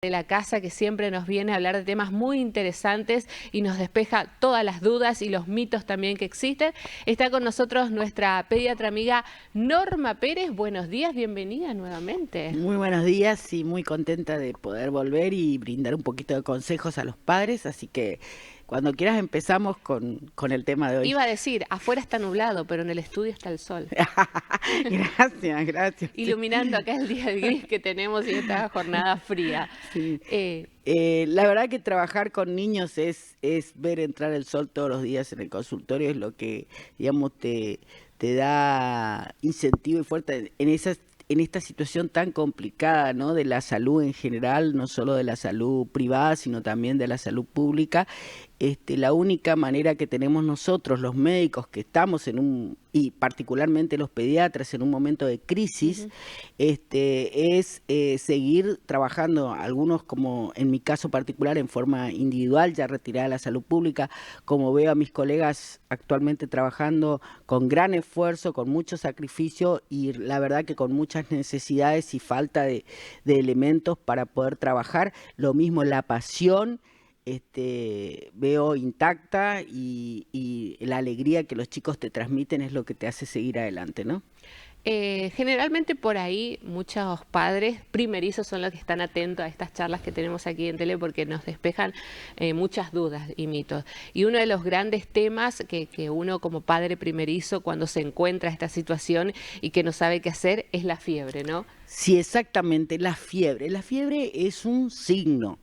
de la casa que siempre nos viene a hablar de temas muy interesantes y nos despeja todas las dudas y los mitos también que existen. Está con nosotros nuestra pediatra amiga Norma Pérez. Buenos días, bienvenida nuevamente. Muy buenos días y muy contenta de poder volver y brindar un poquito de consejos a los padres, así que cuando quieras empezamos con el tema de hoy. Iba a decir, afuera está nublado, pero en el estudio está el sol. Gracias, gracias. Iluminando acá el día de gris que tenemos y esta jornada fría. Sí. La verdad que trabajar con niños es ver entrar el sol todos los días en el consultorio, es lo que, digamos, te da incentivo y fuerte en esta situación tan complicada, ¿no? De la salud en general, no solo de la salud privada, sino también de la salud pública. La única manera que tenemos nosotros, los médicos, que estamos y particularmente los pediatras, en un momento de crisis, es seguir trabajando, algunos, como en mi caso particular, en forma individual, ya retirada de la salud pública, como veo a mis colegas actualmente trabajando con gran esfuerzo, con mucho sacrificio y la verdad que con muchas necesidades y falta de elementos para poder trabajar. Lo mismo la pasión. Veo intacta y la alegría que los chicos te transmiten es lo que te hace seguir adelante, ¿no? Generalmente por ahí muchos padres primerizos son los que están atentos a estas charlas que tenemos aquí en tele porque nos despejan muchas dudas y mitos. Y uno de los grandes temas que uno como padre primerizo cuando se encuentra esta situación y que no sabe qué hacer es la fiebre, ¿no? Sí, exactamente, la fiebre. La fiebre es un signo.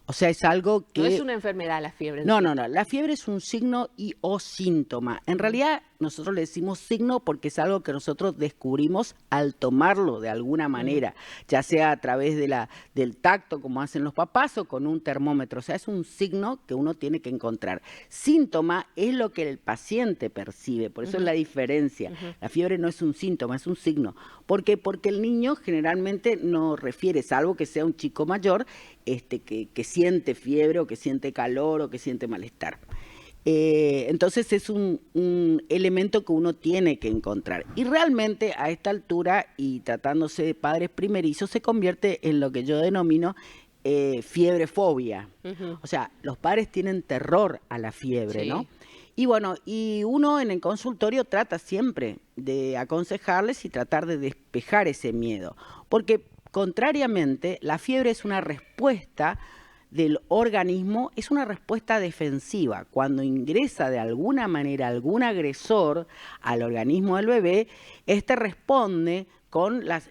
O sea, es algo que... No es una enfermedad la fiebre. No, la fiebre es un signo y o síntoma. En realidad nosotros le decimos signo porque es algo que nosotros descubrimos al tomarlo de alguna manera, ya sea a través del tacto como hacen los papás o con un termómetro. O sea, es un signo que uno tiene que encontrar. Síntoma es lo que el paciente percibe, por eso es la diferencia. La fiebre no es un síntoma, es un signo. ¿Por qué? Porque el niño generalmente no refiere, salvo que sea un chico mayor, que siente fiebre o que siente calor o que siente malestar. Entonces es un elemento que uno tiene que encontrar. Y realmente a esta altura, y tratándose de padres primerizos, se convierte en lo que yo denomino fiebrefobia. O sea, los padres tienen terror a la fiebre, ¿no? Y bueno, y uno en el consultorio trata siempre de aconsejarles y tratar de despejar ese miedo. Porque contrariamente, la fiebre es una respuesta del organismo, es una respuesta defensiva. Cuando ingresa de alguna manera algún agresor al organismo del bebé, este responde con las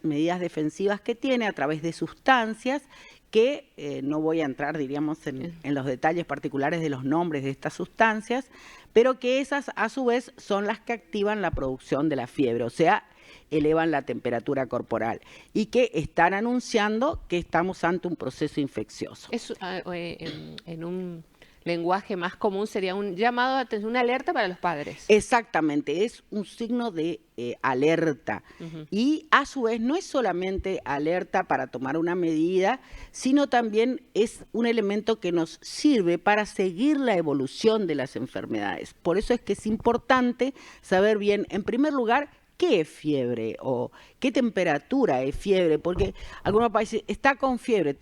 medidas defensivas que tiene a través de sustancias que no voy a entrar, diríamos, en los detalles particulares de los nombres de estas sustancias, pero que esas a su vez son las que activan la producción de la fiebre, o sea, elevan la temperatura corporal y que están anunciando que estamos ante un proceso infeccioso. En un lenguaje más común sería un llamado a atención, una alerta para los padres. Exactamente, es un signo de alerta y a su vez no es solamente alerta para tomar una medida, sino también es un elemento que nos sirve para seguir la evolución de las enfermedades. Por eso es que es importante saber bien, en primer lugar, ¿qué es fiebre o qué temperatura es fiebre? Porque algunos países está con fiebre,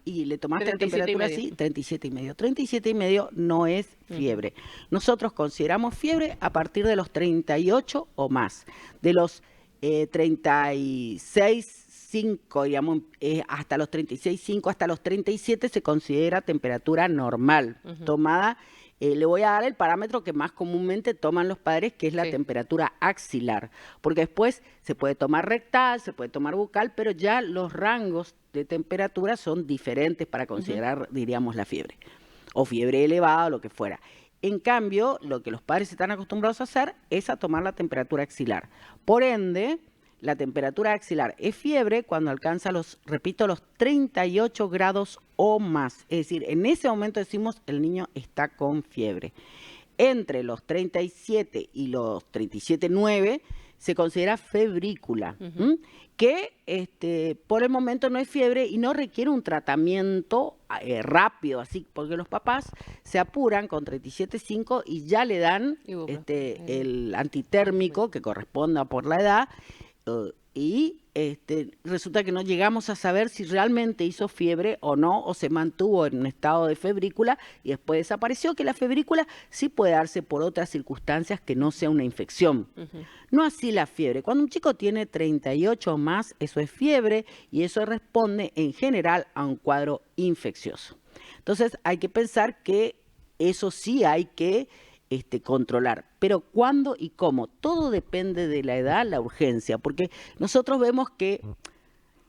y le tomaste la temperatura así, 37,5. 37,5 no es fiebre. Nosotros consideramos fiebre a partir de los 38 o más. De los 36,5, digamos, hasta los 36,5, hasta los 37 se considera temperatura normal, tomada. Le voy a dar el parámetro que más comúnmente toman los padres, que es la temperatura axilar, porque después se puede tomar rectal, se puede tomar bucal, pero ya los rangos de temperatura son diferentes para considerar, diríamos, la fiebre, o fiebre elevada o lo que fuera. En cambio, lo que los padres están acostumbrados a hacer es a tomar la temperatura axilar. Por ende, la temperatura axilar es fiebre cuando alcanza los 38 grados o más. Es decir, en ese momento decimos el niño está con fiebre. Entre los 37 y los 37,9 se considera febrícula, que por el momento no es fiebre y no requiere un tratamiento rápido, así, porque los papás se apuran con 37,5 y ya le dan el antitérmico que corresponda por la edad, y resulta que no llegamos a saber si realmente hizo fiebre o no, o se mantuvo en un estado de febrícula y después desapareció, que la febrícula sí puede darse por otras circunstancias que no sea una infección. No así la fiebre. Cuando un chico tiene 38 o más, eso es fiebre y eso responde en general a un cuadro infeccioso. Entonces hay que pensar que eso sí hay que controlar. Pero cuándo y cómo, todo depende de la edad, la urgencia, porque nosotros vemos que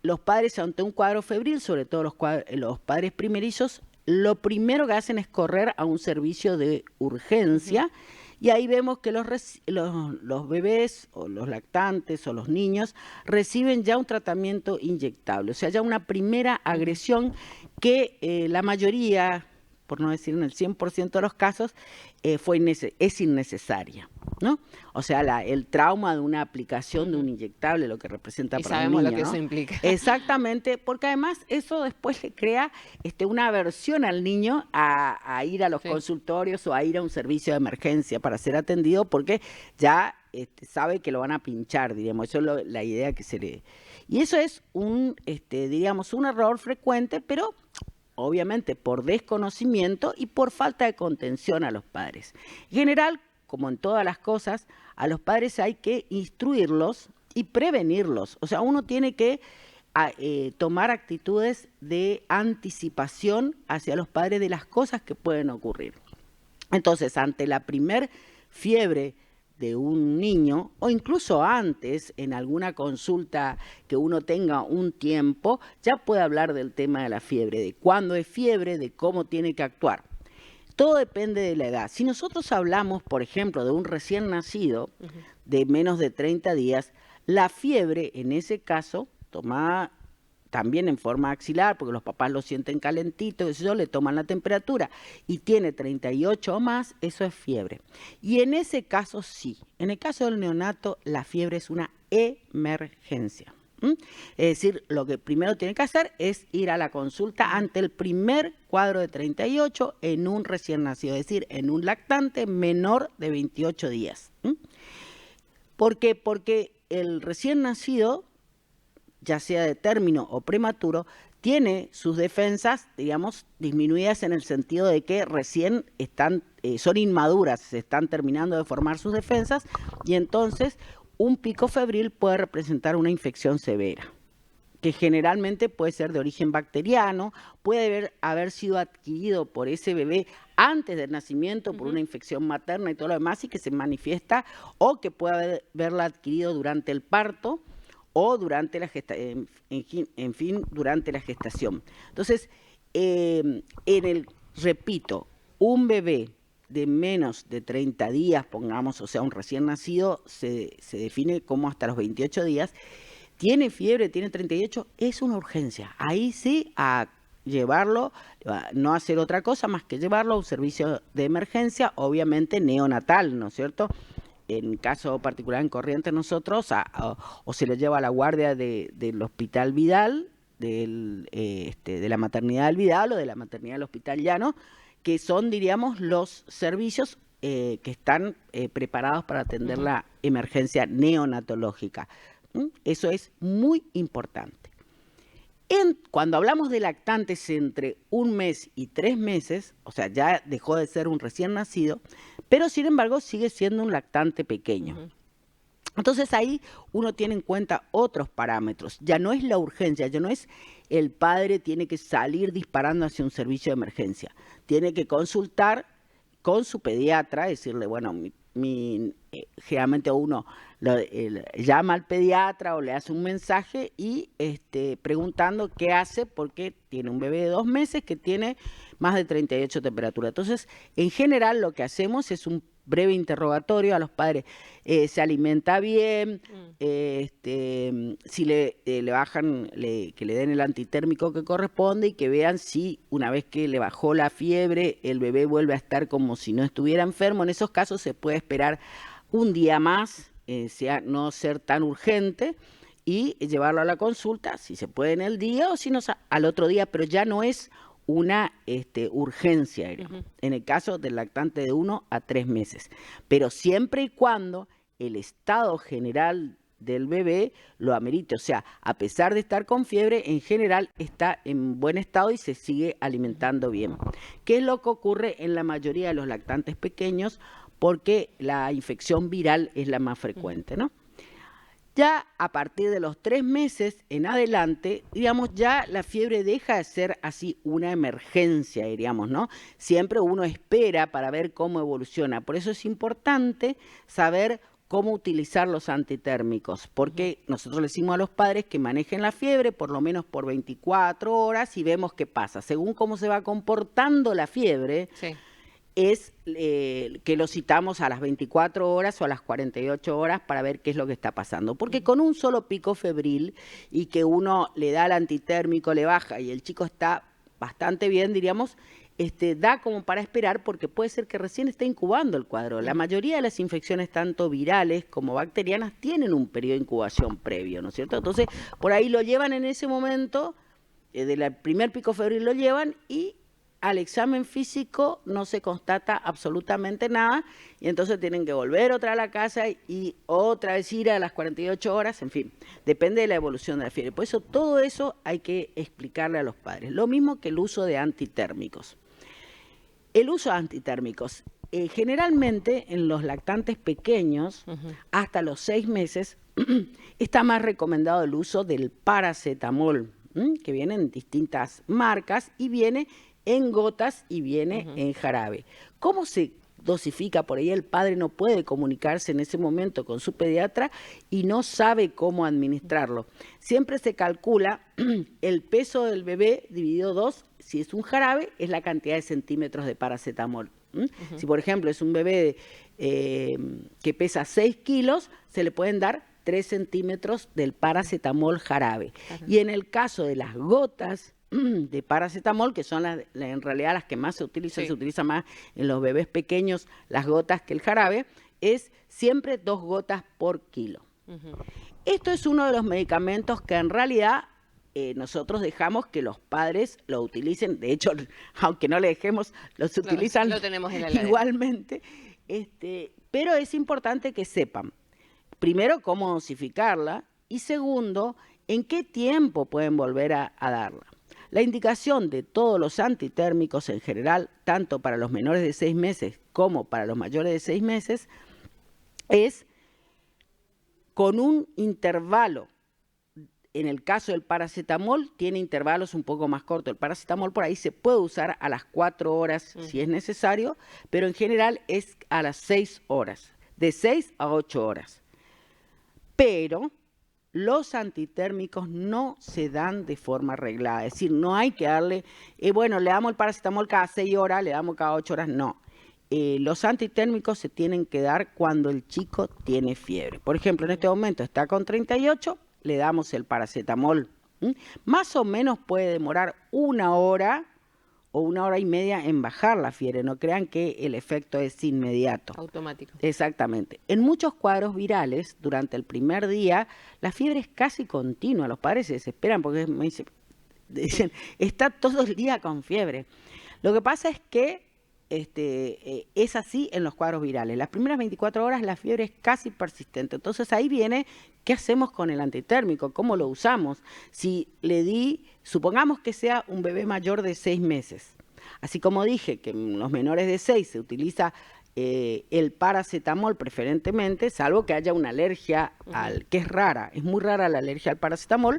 los padres ante un cuadro febril, sobre todo los padres primerizos, lo primero que hacen es correr a un servicio de urgencia y ahí vemos que los bebés o los lactantes o los niños reciben ya un tratamiento inyectable, o sea, ya una primera agresión que la mayoría, por no decir en el 100% de los casos, es innecesaria, ¿no? O sea, el trauma de una aplicación de un inyectable, lo que representa para un niño, sabemos lo que ¿no? eso implica. Exactamente, porque además eso después le crea una aversión al niño a ir a los consultorios o a ir a un servicio de emergencia para ser atendido, porque ya sabe que lo van a pinchar, diríamos. Eso es la idea que se le... Y eso es diríamos, un error frecuente, pero obviamente por desconocimiento y por falta de contención a los padres. En general, como en todas las cosas, a los padres hay que instruirlos y prevenirlos. O sea, uno tiene que tomar actitudes de anticipación hacia los padres de las cosas que pueden ocurrir. Entonces, ante la primer fiebre de un niño, o incluso antes, en alguna consulta que uno tenga un tiempo, ya puede hablar del tema de la fiebre, de cuándo es fiebre, de cómo tiene que actuar. Todo depende de la edad. Si nosotros hablamos, por ejemplo, de un recién nacido de menos de 30 días, la fiebre, en ese caso, tomada también en forma axilar, porque los papás lo sienten calentito, eso le toman la temperatura, y tiene 38 o más, eso es fiebre. Y en ese caso sí, en el caso del neonato, la fiebre es una emergencia. Es decir, lo que primero tiene que hacer es ir a la consulta ante el primer cuadro de 38 en un recién nacido, es decir, en un lactante menor de 28 días. ¿Por qué? Porque el recién nacido, ya sea de término o prematuro, tiene sus defensas, digamos, disminuidas en el sentido de que recién son inmaduras, se están terminando de formar sus defensas y entonces un pico febril puede representar una infección severa, que generalmente puede ser de origen bacteriano, puede haber sido adquirido por ese bebé antes del nacimiento por una infección materna y todo lo demás y que se manifiesta, o que puede haberla adquirido durante el parto o durante la gestación, en fin, durante la gestación. Entonces, repito, un bebé de menos de 30 días, pongamos, o sea, un recién nacido, se define como hasta los 28 días, tiene fiebre, tiene 38, es una urgencia. Ahí sí, a llevarlo, no hacer otra cosa más que llevarlo a un servicio de emergencia, obviamente neonatal, ¿no es cierto? En caso particular en Corrientes nosotros, o se lo lleva a la guardia del Hospital Vidal, de la maternidad del Vidal o de la maternidad del Hospital Llano, que son, diríamos, los servicios que están preparados para atender la emergencia neonatológica. Eso es muy importante. Cuando hablamos de lactantes entre 1 mes y 3 meses, o sea, ya dejó de ser un recién nacido, pero sin embargo sigue siendo un lactante pequeño. Entonces ahí uno tiene en cuenta otros parámetros. Ya no es la urgencia, ya no es el padre tiene que salir disparando hacia un servicio de emergencia. Tiene que consultar con su pediatra, decirle, bueno, generalmente uno llama al pediatra o le hace un mensaje y preguntando qué hace, porque tiene un bebé de 2 meses que tiene más de 38 temperaturas. Entonces, en general lo que hacemos es un breve interrogatorio a los padres. Se alimenta bien, si le bajan, que le den el antitérmico que corresponde y que vean si una vez que le bajó la fiebre, el bebé vuelve a estar como si no estuviera enfermo. En esos casos se puede esperar un día más, no ser tan urgente, y llevarlo a la consulta, si se puede en el día o si no al otro día, pero ya no es una urgencia en el caso del lactante de 1 a 3 meses, pero siempre y cuando el estado general del bebé lo amerite. O sea, a pesar de estar con fiebre, en general está en buen estado y se sigue alimentando bien. ¿Qué es lo que ocurre en la mayoría de los lactantes pequeños? Porque la infección viral es la más frecuente, ¿no? Ya a partir de los 3 meses en adelante, digamos, ya la fiebre deja de ser así una emergencia, diríamos, ¿no? Siempre uno espera para ver cómo evoluciona. Por eso es importante saber cómo utilizar los antitérmicos, porque nosotros le decimos a los padres que manejen la fiebre por lo menos por 24 horas y vemos qué pasa. Según cómo se va comportando la fiebre, sí, es que lo citamos a las 24 horas o a las 48 horas para ver qué es lo que está pasando. Porque con un solo pico febril y que uno le da el antitérmico, le baja y el chico está bastante bien, diríamos, da como para esperar porque puede ser que recién esté incubando el cuadro. La mayoría de las infecciones, tanto virales como bacterianas, tienen un periodo de incubación previo, ¿no es cierto? Entonces, por ahí lo llevan en ese momento, del primer pico febril lo llevan y al examen físico no se constata absolutamente nada y entonces tienen que volver otra a la casa y otra vez ir a las 48 horas, en fin, depende de la evolución de la fiebre. Por eso todo eso hay que explicarle a los padres. Lo mismo que el uso de antitérmicos. El uso de antitérmicos, generalmente en los lactantes pequeños, hasta los 6 meses, está más recomendado el uso del paracetamol, que viene en distintas marcas y viene en gotas y viene en jarabe. ¿Cómo se dosifica? Por ahí el padre no puede comunicarse en ese momento con su pediatra y no sabe cómo administrarlo. Siempre se calcula el peso del bebé dividido 2, si es un jarabe, es la cantidad de centímetros de paracetamol. Si, por ejemplo, es un bebé que pesa 6 kilos, se le pueden dar 3 centímetros del paracetamol jarabe. Y en el caso de las gotas de paracetamol, que son en realidad las que más se utilizan, sí, se utiliza más en los bebés pequeños las gotas que el jarabe, es siempre 2 gotas por kilo. Esto es uno de los medicamentos que en realidad nosotros dejamos que los padres lo utilicen. De hecho, aunque no le dejemos, los utilizan lo tenemos en la igualmente. Pero es importante que sepan, primero, cómo dosificarla y segundo, en qué tiempo pueden volver a darla. La indicación de todos los antitérmicos en general, tanto para los menores de 6 meses como para los mayores de 6 meses, es con un intervalo. En el caso del paracetamol, tiene intervalos un poco más cortos. El paracetamol por ahí se puede usar a las 4 horas si es necesario, pero en general es a las 6 horas, de 6 a 8 horas. Pero los antitérmicos no se dan de forma reglada, es decir, no hay que darle, bueno, le damos el paracetamol cada 6 horas, le damos cada 8 horas, no. Los antitérmicos se tienen que dar cuando el chico tiene fiebre. Por ejemplo, en este momento está con 38, le damos el paracetamol. Más o menos puede demorar 1 hora o 1 hora y media en bajar la fiebre. No crean que el efecto es inmediato. Automático. Exactamente. En muchos cuadros virales, durante el primer día, la fiebre es casi continua. Los padres se desesperan porque me dicen, está todo el día con fiebre. Lo que pasa es que es así en los cuadros virales. Las primeras 24 horas la fiebre es casi persistente. Entonces ahí viene, ¿qué hacemos con el antitérmico? ¿Cómo lo usamos? Si le di, supongamos que sea un bebé mayor de 6 meses. Así como dije que en los menores de 6 se utiliza el paracetamol preferentemente, salvo que haya una alergia que es rara, es muy rara la alergia al paracetamol,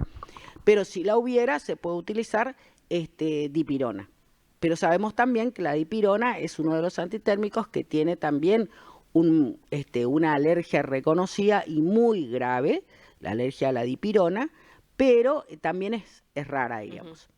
pero si la hubiera se puede utilizar dipirona. Pero sabemos también que la dipirona es uno de los antitérmicos que tiene también una alergia reconocida y muy grave, la alergia a la dipirona, pero también es rara, digamos.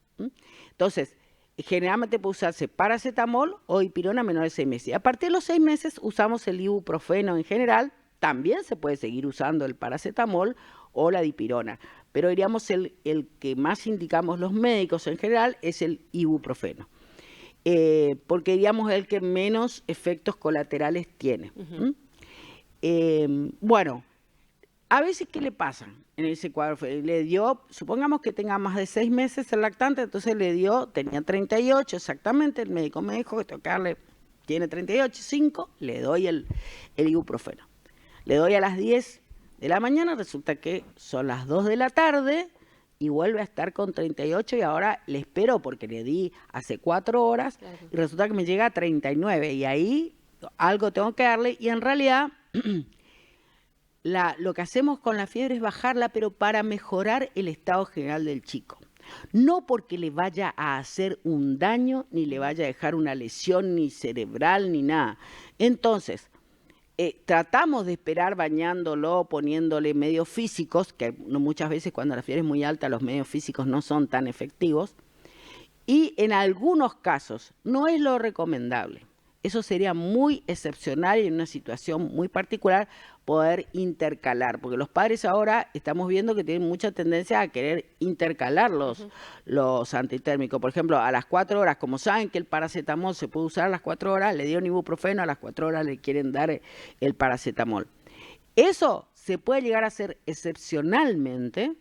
Entonces, generalmente puede usarse paracetamol o dipirona menores de 6 meses. A partir de los 6 meses usamos el ibuprofeno en general, también se puede seguir usando el paracetamol o la dipirona, pero diríamos el que más indicamos los médicos en general es el ibuprofeno. Porque diríamos el que menos efectos colaterales tiene. Bueno, a veces, ¿qué le pasa en ese cuadro? Le dio, supongamos que tenga más de 6 meses el lactante, entonces tenía 38 exactamente, el médico me dijo que tengo que darle, tiene 38,5, le doy el ibuprofeno. Le doy a las 10 de la mañana, resulta que son las 2 de la tarde y vuelve a estar con 38 y ahora le espero porque le di hace 4 horas Claro. y resulta que me llega a 39 y ahí algo tengo que darle y en realidad lo que hacemos con la fiebre es bajarla, pero para mejorar el estado general del chico. No porque le vaya a hacer un daño, ni le vaya a dejar una lesión, ni cerebral, ni nada. Entonces, tratamos de esperar bañándolo, poniéndole medios físicos, que muchas veces cuando la fiebre es muy alta los medios físicos no son tan efectivos, y en algunos casos no es lo recomendable. Eso sería muy excepcional y en una situación muy particular poder intercalar, porque los padres ahora estamos viendo que tienen mucha tendencia a querer intercalar los antitérmicos. Por ejemplo, a las 4 horas, como saben que el paracetamol se puede usar a las 4 horas, le dieron ibuprofeno, a las 4 horas le quieren dar el paracetamol. Eso se puede llegar a hacer excepcionalmente,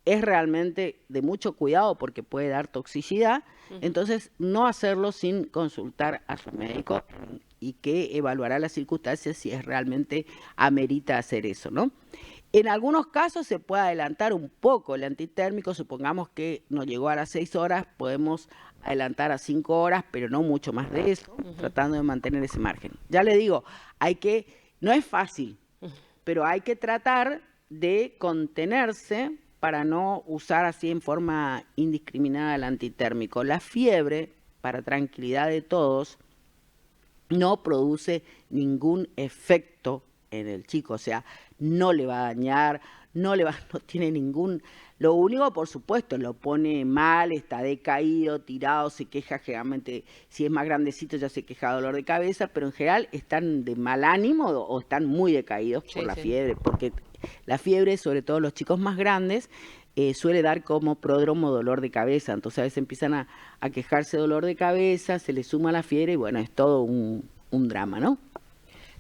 es realmente de mucho cuidado porque puede dar toxicidad, entonces no hacerlo sin consultar a su médico y que evaluará las circunstancias si es realmente amerita hacer eso, ¿no? En algunos casos se puede adelantar un poco el antitérmico, supongamos que nos llegó a las 6 horas, podemos adelantar a 5 horas, pero no mucho más de eso, tratando de mantener ese margen. Ya le digo, no es fácil, pero hay que tratar de contenerse para no usar así en forma indiscriminada el antitérmico. La fiebre, para tranquilidad de todos, no produce ningún efecto en el chico, o sea, no le va a dañar, no tiene ningún... Lo único, por supuesto, lo pone mal, está decaído, tirado, se queja generalmente, si es más grandecito ya se queja de dolor de cabeza, pero en general están de mal ánimo o están muy decaídos por la fiebre, porque la fiebre, sobre todo los chicos más grandes, suele dar como pródromo dolor de cabeza, entonces a veces empiezan a quejarse de dolor de cabeza, se les suma la fiebre y bueno, es todo un drama, ¿no?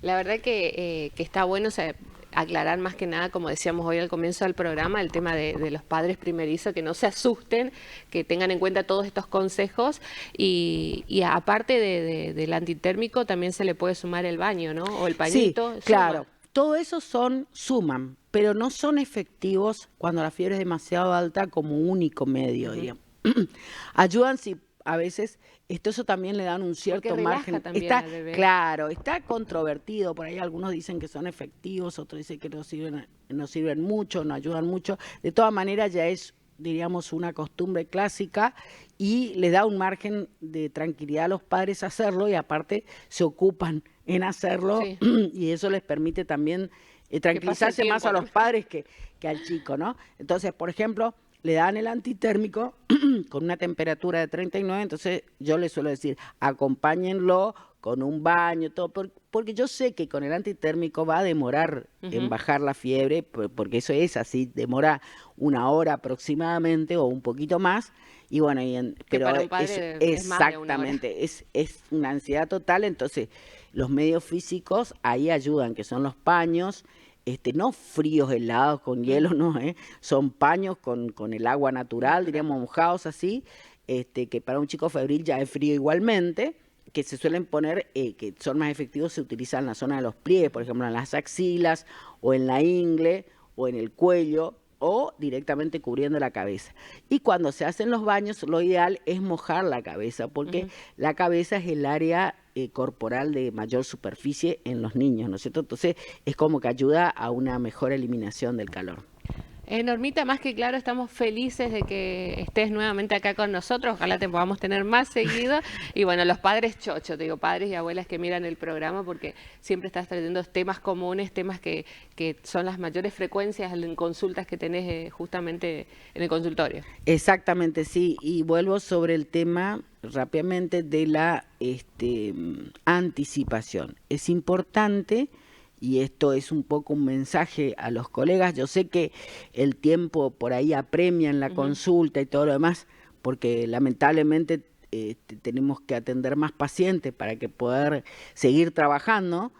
La verdad que está bueno, o sea, aclarar más que nada, como decíamos hoy al comienzo del programa, el tema de los padres primerizos, que no se asusten, que tengan en cuenta todos estos consejos y aparte del antitérmico también se le puede sumar el baño, ¿no? O el pañito. Sí, claro. Todo eso suman, pero no son efectivos cuando la fiebre es demasiado alta como único medio, digamos. Ayudan si a veces eso también le dan un cierto margen. Está, claro, está controvertido, por ahí algunos dicen que son efectivos, otros dicen que no sirven mucho, no ayudan mucho. De todas maneras ya es, diríamos, una costumbre clásica y les da un margen de tranquilidad a los padres hacerlo y aparte se ocupan en hacerlo y eso les permite también tranquilizarse más a los padres que al chico, ¿no? Entonces, por ejemplo, le dan el antitérmico con una temperatura de 39, entonces yo les suelo decir, acompáñenlo con un baño, todo, porque yo sé que con el antitérmico va a demorar en bajar la fiebre, porque eso es así, demora 1 hora aproximadamente o un poquito más, y bueno, pero para un padre es exactamente, es una ansiedad total, entonces los medios físicos ahí ayudan, que son los paños, no fríos, helados, con hielo, no, son paños con el agua natural, diríamos mojados así, que para un chico febril ya es frío igualmente, que se suelen poner, que son más efectivos, se utilizan en la zona de los pliegues, por ejemplo, en las axilas, o en la ingle, o en el cuello, o directamente cubriendo la cabeza. Y cuando se hacen los baños, lo ideal es mojar la cabeza, porque la cabeza es el área corporal de mayor superficie en los niños, ¿no es cierto? Entonces es como que ayuda a una mejor eliminación del calor. Normita, más que claro, estamos felices de que estés nuevamente acá con nosotros, ojalá te podamos tener más seguido, y bueno, los padres chochos, te digo, padres y abuelas que miran el programa, porque siempre estás trayendo temas comunes, temas que son las mayores frecuencias en consultas que tenés justamente en el consultorio. Exactamente, sí, y vuelvo sobre el tema rápidamente de la anticipación. Es importante... Y esto es un poco un mensaje a los colegas. Yo sé que el tiempo por ahí apremia en la consulta y todo lo demás, porque lamentablemente tenemos que atender más pacientes para que poder seguir trabajando.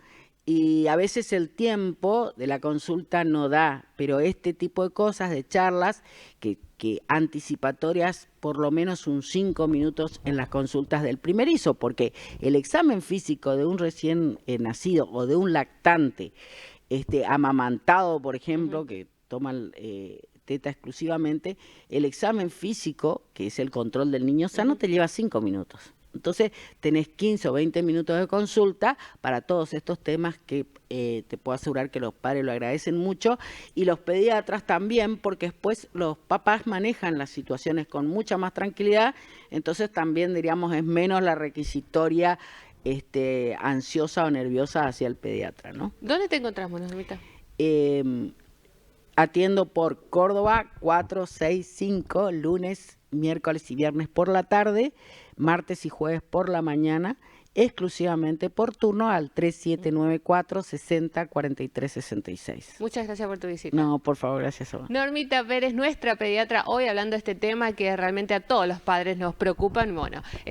Y a veces el tiempo de la consulta no da, pero este tipo de cosas, de charlas, que anticipatorias, por lo menos 5 minutos en las consultas del primerizo, porque el examen físico de un recién nacido o de un lactante amamantado, por ejemplo, que toman teta exclusivamente, el examen físico, que es el control del niño sano, te lleva 5 minutos. Entonces tenés 15 o 20 minutos de consulta para todos estos temas que te puedo asegurar que los padres lo agradecen mucho y los pediatras también, porque después los papás manejan las situaciones con mucha más tranquilidad, entonces también diríamos es menos la requisitoria ansiosa o nerviosa hacia el pediatra, ¿no? ¿Dónde te encontramos, Normita? Atiendo por Córdoba 465, lunes, miércoles y viernes por la tarde, martes y jueves por la mañana, exclusivamente por turno al 3794 60 43 66. Muchas gracias por tu visita. No, por favor, gracias a vos. Normita Pérez, nuestra pediatra, hoy hablando de este tema que realmente a todos los padres nos preocupan. Bueno,